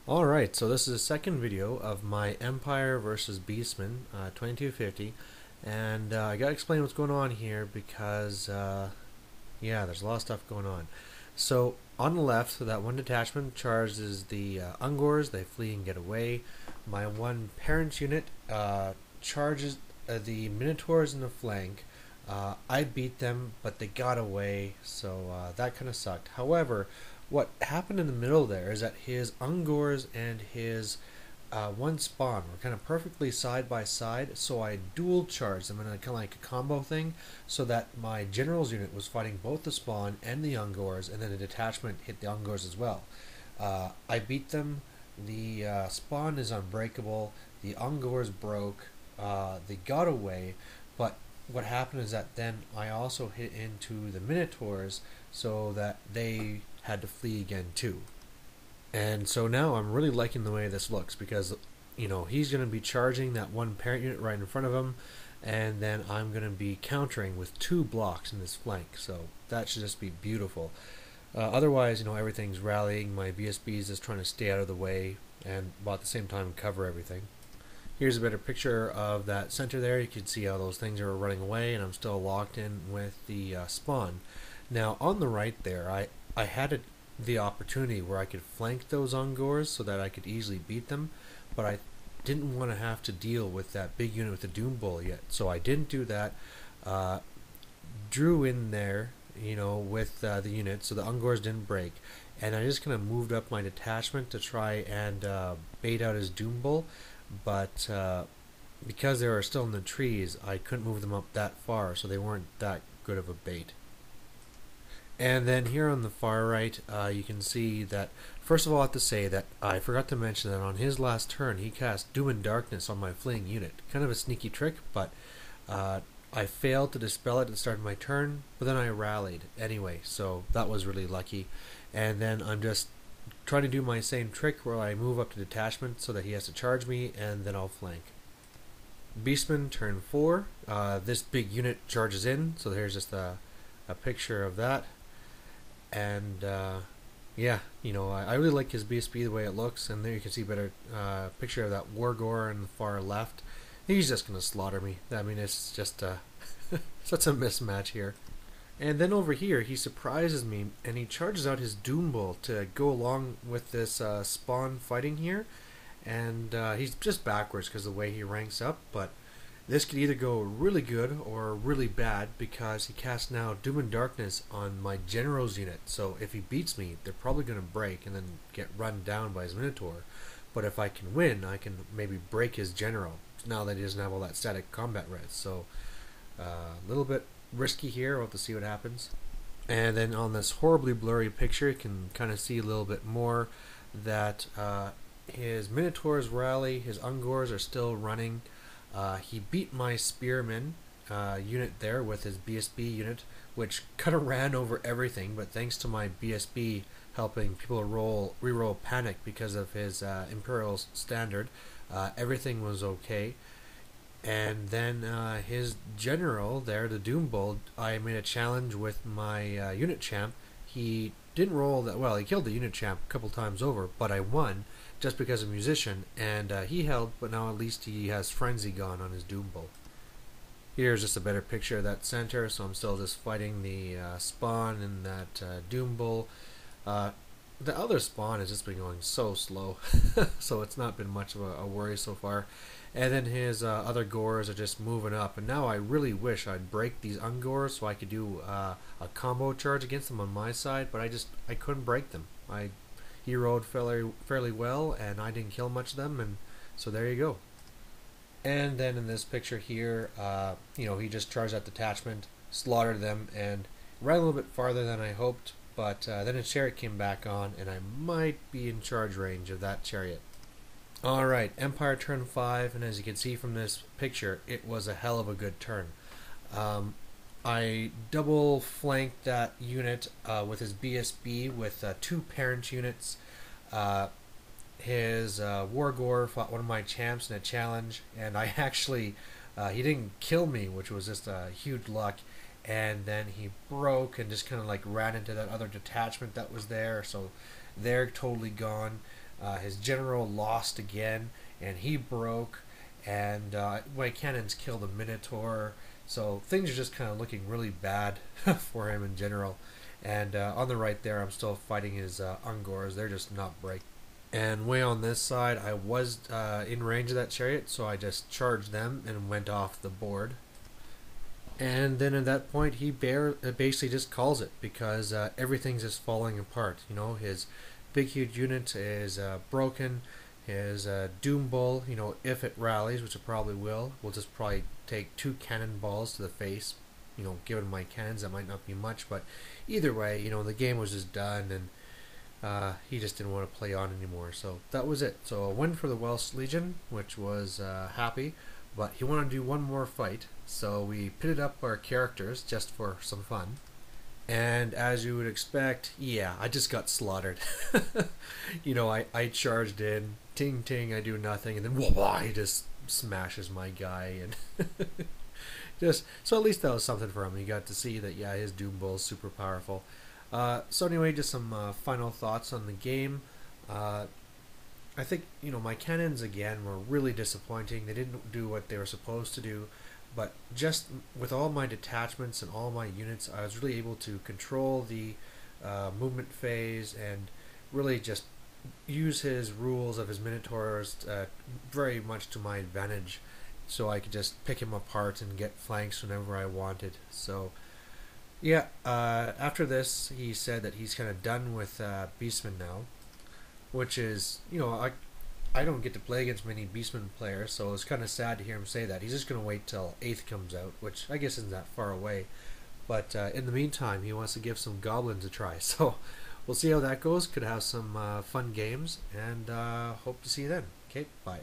Alright, so this is the second video of my Empire versus Beastmen 2250, and I gotta explain what's going on here because, yeah, there's a lot of stuff going on. So, on the left, so that one detachment charges the Ungors, they flee and get away. My one parent unit charges the Minotaurs in the flank. I beat them, but they got away, so that kind of sucked. However, what happened in the middle there is that his Ungors and his one spawn were kind of perfectly side by side, so I dual charged them in a kind of like a combo thing, so that my general's unit was fighting both the spawn and the Ungors, and then the detachment hit the Ungors as well. I beat them. The spawn is unbreakable. The Ungors broke. They got away, but what happened is that then I also hit into the Minotaurs, so that they had to flee again too. And so now I'm really liking the way this looks because, he's going to be charging that one parent unit right in front of him, and then I'm going to be countering with two blocks in this flank. So that should just be beautiful. Otherwise, everything's rallying. My BSB is just trying to stay out of the way and, while at the same time, cover everything. Here's a better picture of that center there. You can see how those things are running away, and I'm still locked in with the spawn. Now, on the right there, I had the opportunity where I could flank those Ungors so that I could easily beat them, but I didn't want to have to deal with that big unit with the Doom Bull yet, so I didn't do that. Drew in there, with the unit, so the Ungors didn't break, and I just kind of moved up my detachment to try and bait out his Doom Bull, but because they were still in the trees, I couldn't move them up that far, so they weren't that good of a bait. And then here on the far right, you can see that, first of all, I have to say that I forgot to mention that on his last turn, he cast Doom and Darkness on my fleeing unit. Kind of a sneaky trick, but I failed to dispel it at the start of my turn, but then I rallied anyway, so that was really lucky. And then I'm just trying to do my same trick where I move up to detachment so that he has to charge me, and then I'll flank. Beastman, turn 4. This big unit charges in, so here's just a picture of that. And yeah, I really like his BSB the way it looks, and there you can see a better picture of that Wargore on the far left. He's just gonna slaughter me. I mean, it's just such a mismatch here. And then over here, he surprises me, and he charges out his Doom Bull to go along with this spawn fighting here. And he's just backwards because of the way he ranks up, but this could either go really good or really bad because he casts now Doom and Darkness on my General's unit. So if he beats me, they're probably going to break and then get run down by his Minotaur. But if I can win, I can maybe break his General now that he doesn't have all that static combat res. So a little bit risky here. We'll have to see what happens. And then on this horribly blurry picture, you can kind of see a little bit more that his Minotaurs rally, his Ungors are still running. He beat my Spearman unit there with his BSB unit, which kind of ran over everything, but thanks to my BSB helping people reroll Panic because of his Imperial Standard, everything was okay. And then his general there, the Doom Bull, I made a challenge with my unit champ. He didn't roll that well. He killed the unit champ a couple times over, but I won just because of musician, and he held, but now at least he has Frenzy gone on his Doom Bull. Here's just a better picture of that center, so I'm still just fighting the spawn and that Doom Bull. The other spawn has just been going so slow, so it's not been much of a worry so far. And then his other Gores are just moving up, and now I really wish I'd break these Ungors so I could do a combo charge against them on my side, but I couldn't break them. He rode fairly well, and I didn't kill much of them, and so there you go. And then in this picture here, he just charged that detachment, slaughtered them, and ran a little bit farther than I hoped, but then a chariot came back on, and I might be in charge range of that chariot. Alright, Empire turn 5, and as you can see from this picture, it was a hell of a good turn. I double flanked that unit with his BSB with two parent units. His Wargore fought one of my champs in a challenge, and I actually, he didn't kill me, which was just a huge luck. And then he broke and just kind of like ran into that other detachment that was there, so they're totally gone. His general lost again, and he broke, and my cannons killed a Minotaur. So things are just kind of looking really bad for him in general. And on the right there, I'm still fighting his Ungors. They're just not break. And way on this side, I was in range of that chariot, so I just charged them and went off the board. And then at that point, he basically just calls it because everything's just falling apart. You know, his big huge unit is broken. His Doom Bull, you know, if it rallies, which it probably will just probably take 2 cannonballs to the face. You know, given my cannons, that might not be much, but either way, you know, the game was just done, and he just didn't want to play on anymore. So that was it. So a win for the Welsh Legion, which was happy, but he wanted to do one more fight, so we pitted up our characters just for some fun. And as you would expect, yeah, I just got slaughtered. You know, I charged in, ting ting, I do nothing, and then wah, he just smashes my guy, and just so at least that was something for him. He got to see that, yeah, his Doom Bull is super powerful. So anyway, just some final thoughts on the game. I think, you know, my cannons again were really disappointing. They didn't do what they were supposed to do, but just with all my detachments and all my units, I was really able to control the movement phase and really just use his rules of his Minotaurs very much to my advantage, so I could just pick him apart and get flanks whenever I wanted. So yeah, after this, he said that he's kind of done with Beastmen now, which is, you know, I don't get to play against many Beastmen players, so it's kind of sad to hear him say that. He's just going to wait till 8th comes out, which I guess isn't that far away. But in the meantime, he wants to give some Goblins a try, so we'll see how that goes. Could have some fun games, and hope to see you then. Okay, bye.